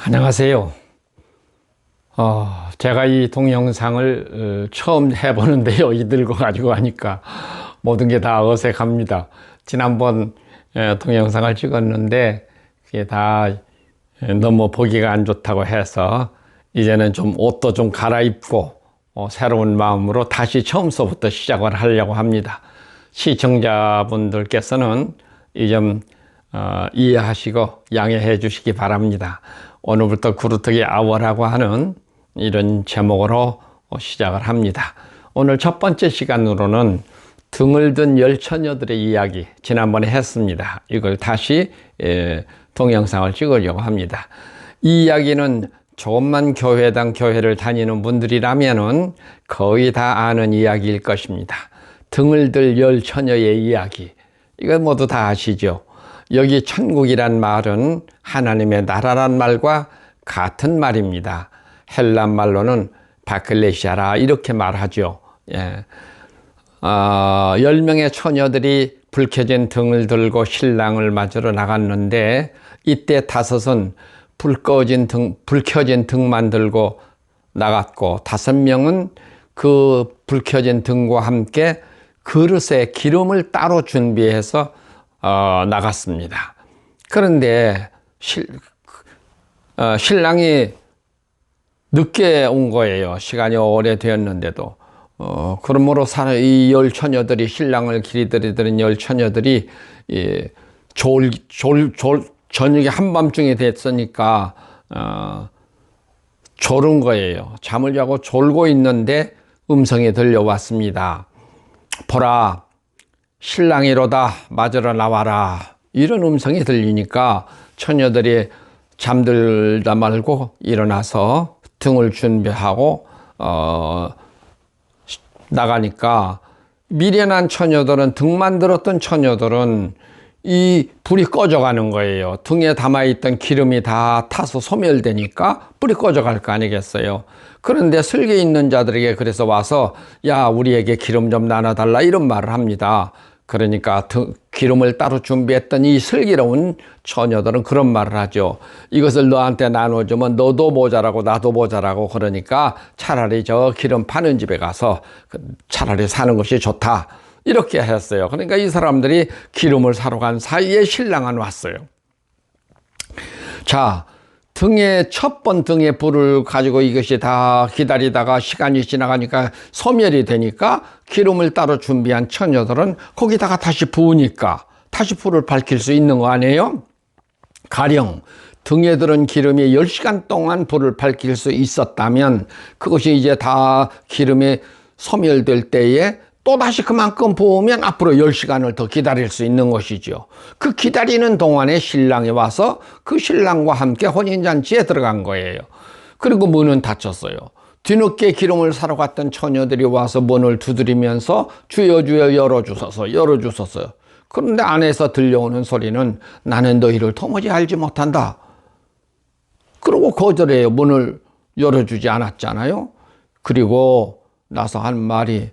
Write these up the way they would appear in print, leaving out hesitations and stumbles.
안녕하세요. 제가 이 동영상을 처음 해보는데요. 이들고 가지고 하니까 모든 게 다 어색합니다. 지난번 동영상을 찍었는데 그게 다 너무 보기가 안 좋다고 해서 이제는 좀 옷도 좀 갈아입고 새로운 마음으로 다시 처음서부터 시작을 하려고 합니다. 시청자분들께서는 이 점 이해하시고 양해해 주시기 바랍니다. 오늘부터 구루터기 아워라고 하는 이런 제목으로 시작을 합니다. 오늘 첫 번째 시간으로는 등을 든 열처녀들의 이야기 지난번에 했습니다. 이걸 다시 동영상을 찍으려고 합니다. 이 이야기는 조금만 교회당 교회를 다니는 분들이라면은 거의 다 아는 이야기일 것입니다. 등을 들 열처녀의 이야기, 이거 모두 다 아시죠? 여기 천국이란 말은 하나님의 나라란 말과 같은 말입니다. 헬란 말로는 바클레시아라 이렇게 말하죠. 10명의 처녀들이 불 켜진 등을 들고 신랑을 맞으러 나갔는데 이때 5은 불 켜진 등만 들고 나갔고 5명은 그 불 켜진 등과 함께 그릇에 기름을 따로 준비해서 나갔습니다. 그런데 신랑이 늦게 온 거예요. 시간이 오래되었는데도. 그러므로 이 열처녀들이, 신랑을 기다리던 열처녀들이 저녁에 한밤중이 됐으니까 졸은 거예요. 잠을 자고 졸고 있는데 음성이 들려왔습니다. 보라, 신랑이로다, 맞으러 나와라. 이런 음성이 들리니까 처녀들이 잠들다 말고 일어나서 등을 준비하고 나가니까 미련한 처녀들은, 등만 들었던 처녀들은 이 불이 꺼져가는 거예요. 등에 담아있던 기름이 다 타서 소멸되니까 불이 꺼져갈 거 아니겠어요. 그런데 슬기 있는 자들에게 그래서 와서 야, 우리에게 기름 좀 나눠달라 이런 말을 합니다. 그러니까 기름을 따로 준비했던 이 슬기로운 처녀들은 그런 말을 하죠. 이것을 너한테 나눠주면 너도 모자라고 나도 모자라고, 그러니까 차라리 저 기름 파는 집에 가서 차라리 사는 것이 좋다. 이렇게 했어요. 그러니까 이 사람들이 기름을 사러 간 사이에 신랑은 왔어요. 자, 첫 번 등에 불을 가지고 이것이 다 기다리다가 시간이 지나가니까 소멸이 되니까 기름을 따로 준비한 처녀들은 거기다가 다시 부으니까 다시 불을 밝힐 수 있는 거 아니에요? 가령 등에 들은 기름이 10시간 동안 불을 밝힐 수 있었다면 그것이 이제 다 기름이 소멸될 때에 또다시 그만큼 부으면 앞으로 10시간을 더 기다릴 수 있는 것이죠. 그 기다리는 동안에 신랑이 와서 그 신랑과 함께 혼인잔치에 들어간 거예요. 그리고 문은 닫혔어요. 뒤늦게 기름을 사러 갔던 처녀들이 와서 문을 두드리면서 주여 주여 열어주소서. 그런데 안에서 들려오는 소리는 나는 너희를 도무지 알지 못한다. 그러고 거절해요. 문을 열어주지 않았잖아요. 그리고 나서 한 말이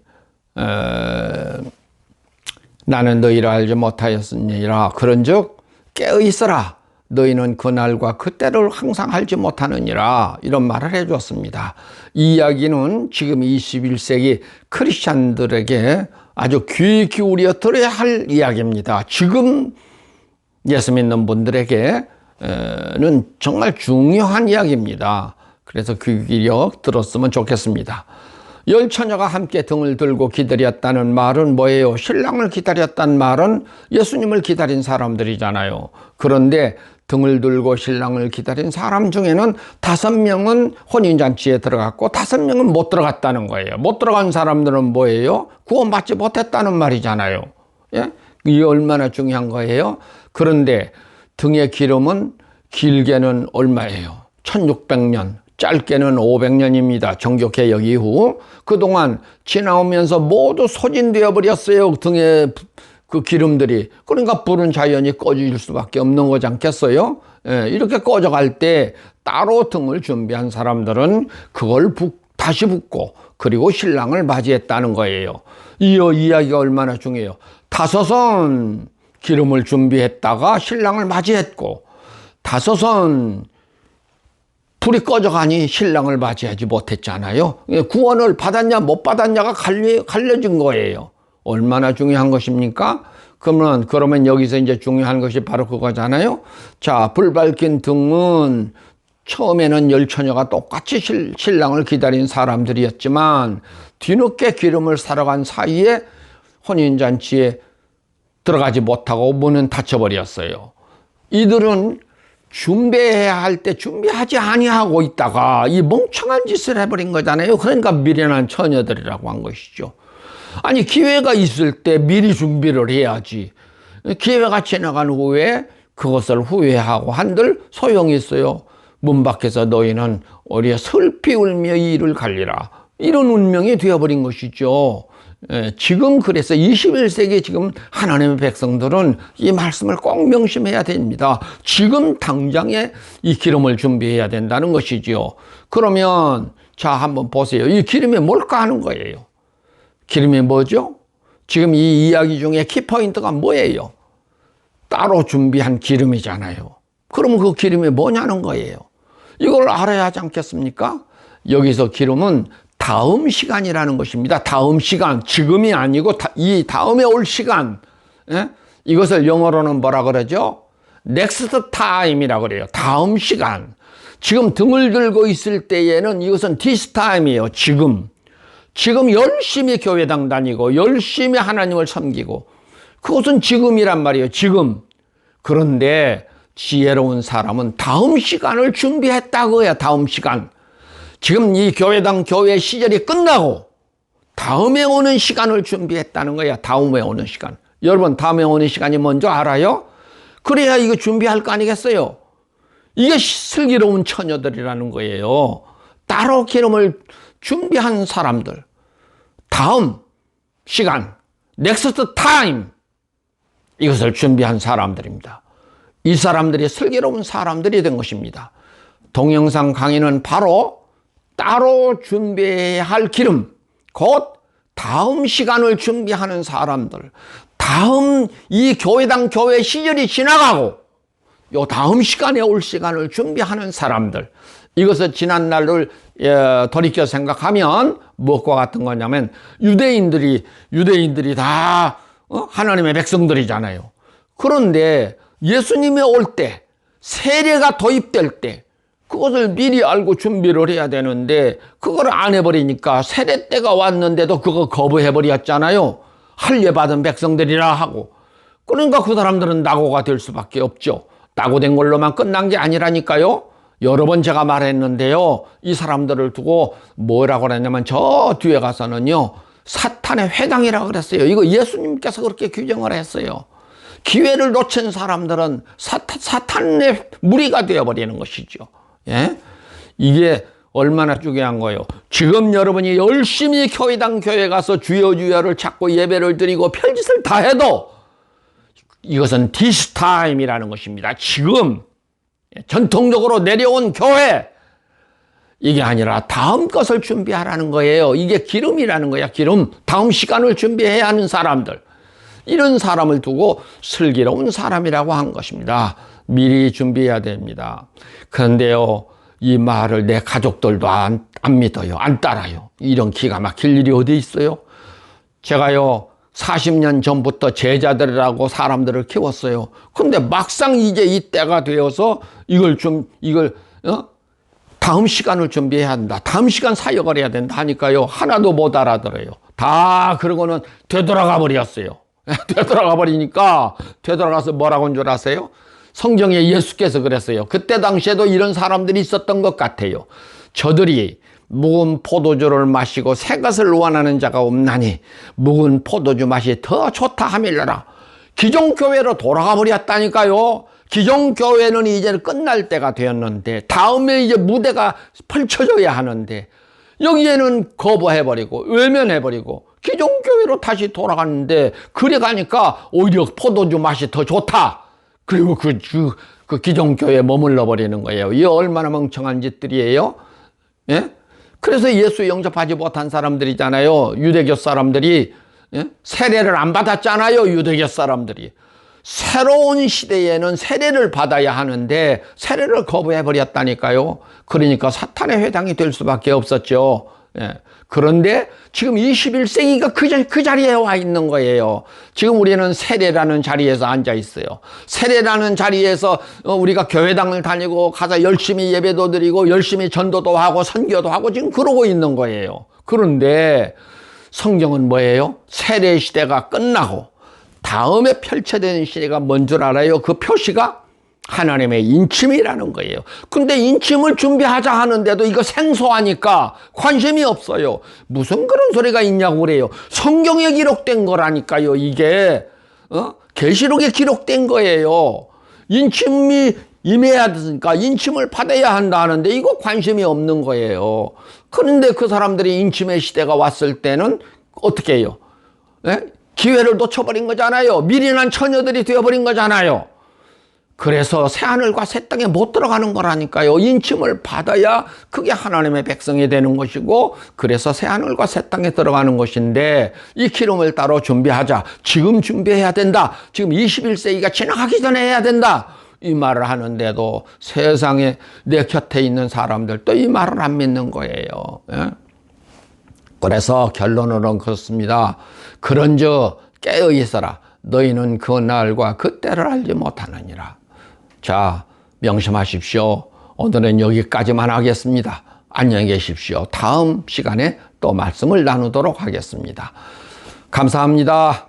나는 너희를 알지 못하였으니라. 그런즉 깨어 있어라. 너희는 그날과 그때를 항상 알지 못하느니라. 이런 말을 해줬습니다. 이 이야기는 지금 21세기 크리스찬들에게 아주 귀 기울여 들어야 할 이야기입니다. 지금 예수 믿는 분들에게는 정말 중요한 이야기입니다. 그래서 귀 기울여 들었으면 좋겠습니다. 열처녀가 함께 등을 들고 기다렸다는 말은 뭐예요? 신랑을 기다렸다는 말은 예수님을 기다린 사람들이잖아요. 그런데 등을 들고 신랑을 기다린 사람 중에는 5명은 혼인잔치에 들어갔고 5명은 못 들어갔다는 거예요. 못 들어간 사람들은 뭐예요? 구원받지 못했다는 말이잖아요. 예? 이게 얼마나 중요한 거예요? 그런데 등의 기름은 길게는 얼마예요? 1600년. 짧게는 500년입니다. 정교개혁 이후. 그동안 지나오면서 모두 소진되어 버렸어요. 등에 그 기름들이. 그러니까 불은 자연히 꺼질 수밖에 없는 거지 않겠어요? 예, 이렇게 꺼져갈 때 따로 등을 준비한 사람들은 그걸 다시 붓고 그리고 신랑을 맞이했다는 거예요. 이 이야기가 얼마나 중요해요. 5은 기름을 준비했다가 신랑을 맞이했고 5은 불이 꺼져가니 신랑을 맞이하지 못했잖아요. 구원을 받았냐 못 받았냐가 갈려진 거예요. 얼마나 중요한 것입니까? 그러면 여기서 이제 중요한 것이 바로 그거잖아요. 자, 불 밝힌 등은 처음에는 열 처녀가 똑같이 신랑을 기다린 사람들이었지만 뒤늦게 기름을 사러 간 사이에 혼인잔치에 들어가지 못하고 문은 닫혀버렸어요. 이들은 준비해야 할 때 준비하지 아니하고 있다가 이 멍청한 짓을 해버린 거잖아요. 그러니까 미련한 처녀들이라고 한 것이죠. 아니, 기회가 있을 때 미리 준비를 해야지. 기회가 지나간 후에 그것을 후회하고 한들 소용이 있어요. 문 밖에서 너희는 어리에 슬피 울며 이 일을 갈리라. 이런 운명이 되어버린 것이죠. 지금 그래서 21세기 지금 하나님의 백성들은 이 말씀을 꼭 명심해야 됩니다. 지금 당장에 이 기름을 준비해야 된다는 것이지요. 그러면 자, 한번 보세요. 이 기름이 뭘까 하는 거예요. 기름이 뭐죠? 지금 이 이야기 중에 키포인트가 뭐예요? 따로 준비한 기름이잖아요. 그러면 그 기름이 뭐냐는 거예요. 이걸 알아야 하지 않겠습니까? 여기서 기름은 다음 시간이라는 것입니다. 다음 시간, 지금이 아니고 이 다음에 올 시간. 예? 이것을 영어로는 뭐라 그러죠? next time이라고 그래요. 다음 시간. 지금 등을 들고 있을 때에는 이것은 this time이에요. 지금 열심히 교회당 다니고 열심히 하나님을 섬기고 그것은 지금이란 말이에요. 지금. 그런데 지혜로운 사람은 다음 시간을 준비했다고 해요. 다음 시간. 지금 이 교회당 교회 시절이 끝나고 다음에 오는 시간을 준비했다는 거야. 다음에 오는 시간. 여러분, 다음에 오는 시간이 뭔지 알아요? 그래야 이거 준비할 거 아니겠어요? 이게 슬기로운 처녀들이라는 거예요. 따로 기름을 준비한 사람들. 다음 시간, next time. 이것을 준비한 사람들입니다. 이 사람들이 슬기로운 사람들이 된 것입니다. 동영상 강의는 바로 따로 준비해야 할 기름, 곧 다음 시간을 준비하는 사람들, 다음 이 교회당 교회 시절이 지나가고 요 다음 시간에 올 시간을 준비하는 사람들, 이것을 지난날을 돌이켜 생각하면 무엇과 같은 거냐면 유대인들이 다 하나님의 백성들이잖아요. 그런데 예수님이 올 때, 세례가 도입될 때 그것을 미리 알고 준비를 해야 되는데 그걸 안 해버리니까 세례 때가 왔는데도 그거 거부해버렸잖아요. 할례받은 백성들이라 하고. 그러니까 그 사람들은 낙오가 될 수밖에 없죠. 낙오된 걸로만 끝난 게 아니라니까요. 여러 번 제가 말했는데요. 이 사람들을 두고 뭐라고 그랬냐면 저 뒤에 가서는요, 사탄의 회당이라고 그랬어요. 이거 예수님께서 그렇게 규정을 했어요. 기회를 놓친 사람들은 사탄의 무리가 되어버리는 것이죠. 예? 이게 얼마나 중요한 거예요. 지금 여러분이 열심히 교회당 교회 가서 주여를 찾고 예배를 드리고 별짓을 다 해도 이것은 this time이라는 것입니다. 지금 전통적으로 내려온 교회, 이게 아니라 다음 것을 준비하라는 거예요. 이게 기름이라는 거야. 기름. 다음 시간을 준비해야 하는 사람들, 이런 사람을 두고 슬기로운 사람이라고 한 것입니다. 미리 준비해야 됩니다. 그런데요, 이 말을 내 가족들도 안 믿어요. 안 따라요. 이런 기가 막힐 일이 어디 있어요? 제가요, 40년 전부터 제자들이라고 사람들을 키웠어요. 근데 막상 이제 이때가 되어서 이걸 다음 시간을 준비해야 한다. 다음 시간 사역을 해야 된다 하니까요, 하나도 못 알아들어요. 다 그러고는 되돌아가 버렸어요. 되돌아가 버리니까, 되돌아가서 뭐라고 한 줄 아세요? 성경에 예수께서 그랬어요. 그때 당시에도 이런 사람들이 있었던 것 같아요. 저들이 묵은 포도주를 마시고 새 것을 원하는 자가 없나니 묵은 포도주 맛이 더 좋다 하밀러라. 기존 교회로 돌아가 버렸다니까요. 기존 교회는 이제 끝날 때가 되었는데 다음에 이제 무대가 펼쳐져야 하는데 여기에는 거부해버리고 외면해버리고 기존 교회로 다시 돌아갔는데, 그래 가니까 오히려 포도주 맛이 더 좋다. 그리고 그 기존 교회에 머물러 버리는 거예요. 이게 얼마나 멍청한 짓들이에요. 예? 그래서 예수 영접하지 못한 사람들이잖아요. 유대교 사람들이. 예? 세례를 안 받았잖아요. 유대교 사람들이. 새로운 시대에는 세례를 받아야 하는데 세례를 거부해 버렸다니까요. 그러니까 사탄의 회당이 될 수밖에 없었죠. 예. 그런데 지금 21세기가 그 자리에 와 있는 거예요. 지금 우리는 세례라는 자리에서 앉아 있어요. 세례라는 자리에서 우리가 교회당을 다니고 가서 열심히 예배도 드리고 열심히 전도도 하고 선교도 하고 지금 그러고 있는 거예요. 그런데 성경은 뭐예요? 세례 시대가 끝나고 다음에 펼쳐지는 시대가 뭔 줄 알아요? 그 표시가 하나님의 인침이라는 거예요. 근데 인침을 준비하자 하는데도 이거 생소하니까 관심이 없어요. 무슨 그런 소리가 있냐고 그래요. 성경에 기록된 거라니까요. 이게 계시록에 기록된 거예요. 인침이 임해야 되니까 인침을 받아야 한다 하는데 이거 관심이 없는 거예요. 그런데 그 사람들이 인침의 시대가 왔을 때는 어떻게 해요? 네? 기회를 놓쳐버린 거잖아요. 미련한 처녀들이 되어버린 거잖아요. 그래서 새하늘과 새 땅에 못 들어가는 거라니까요. 인침을 받아야 그게 하나님의 백성이 되는 것이고, 그래서 새하늘과 새 땅에 들어가는 것인데, 이 기름을 따로 준비하자. 지금 준비해야 된다. 지금 21세기가 지나가기 전에 해야 된다. 이 말을 하는데도 세상에 내 곁에 있는 사람들도 이 말을 안 믿는 거예요. 예? 그래서 결론으로는 그렇습니다. 그런즉 깨어 있어라. 너희는 그 날과 그 때를 알지 못하느니라. 자, 명심하십시오. 오늘은 여기까지만 하겠습니다. 안녕히 계십시오. 다음 시간에 또 말씀을 나누도록 하겠습니다. 감사합니다.